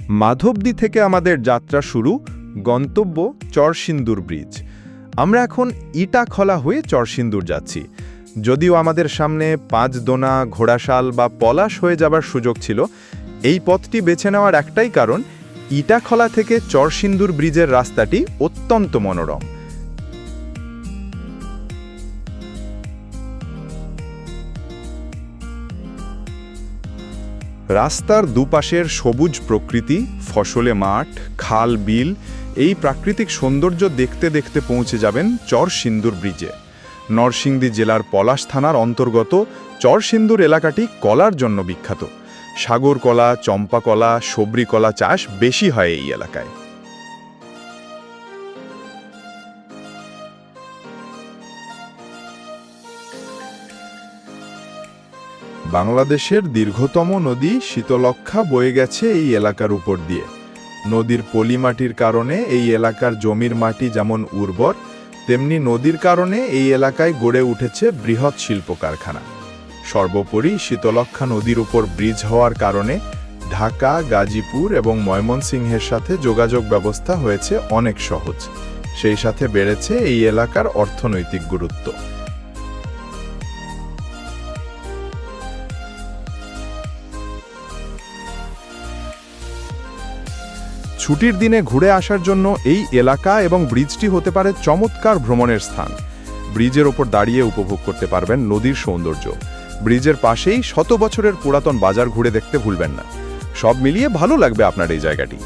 মাধবদী থেকে আমাদের যাত্রা শুরু, গন্তব্য চরসিন্দুর ব্রিজ। আমরা এখন ইটাখলা হয়ে চরসিন্দুর যাচ্ছি। যদিও আমাদের সামনে পাঁচদোনা, ঘোড়াশাল বা পলাশ হয়ে যাবার সুযোগ ছিল, এই পথটি বেছে নেওয়ার একটাই কারণ, ইটাখলা থেকে চরসিন্দুর ব্রিজের রাস্তাটি অত্যন্ত মনোরম। রাস্তার দুপাশের সবুজ প্রকৃতি, ফসলে মাঠ, খাল, বিল, এই প্রাকৃতিক সৌন্দর্য দেখতে দেখতে পৌঁছে যাবেন চরসিন্দুর ব্রিজে। নরসিংদী জেলার পলাশ থানার অন্তর্গত চরসিন্দুর এলাকাটি কলার জন্য বিখ্যাত। সাগর কলা, চম্পা কলা, সবরি কলা চাষ বেশি হয় এই এলাকায়। বাংলাদেশের দীর্ঘতম নদী শীতলক্ষ্যা বয়ে গেছে এই এলাকার উপর দিয়ে। নদীর পলিমাটির কারণে এই এলাকার জমির মাটি যেমন উর্বর, তেমনি নদীর কারণে এই এলাকায় গড়ে উঠেছে বৃহৎ শিল্প কারখানা। সর্বোপরি শীতলক্ষ্যা নদীর উপর ব্রিজ হওয়ার কারণে ঢাকা, গাজীপুর এবং ময়মনসিংহের সাথে যোগাযোগ ব্যবস্থা হয়েছে অনেক সহজ। সেই সাথে বেড়েছে এই এলাকার অর্থনৈতিক গুরুত্ব। ছুটির দিনে ঘুরে আসার জন্য এই এলাকা এবং ব্রিজটি হতে পারে চমৎকার ভ্রমণের স্থান। ব্রিজের ওপর দাঁড়িয়ে উপভোগ করতে পারবেন নদীর সৌন্দর্য। ব্রিজের পাশেই শত বছরের পুরাতন বাজার ঘুরে দেখতে ভুলবেন না। সব মিলিয়ে ভালো লাগবে আপনার এই জায়গাটি।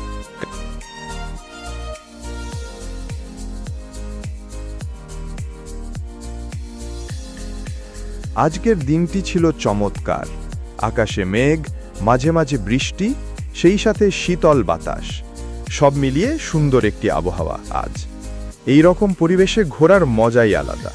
আজকের দিনটি ছিল চমৎকার। আকাশে মেঘ, মাঝে মাঝে বৃষ্টি, সেই সাথে শীতল বাতাস, সব মিলিয়ে সুন্দর একটি আবহাওয়া আজ। এই রকম পরিবেশে ঘোরার মজাই আলাদা।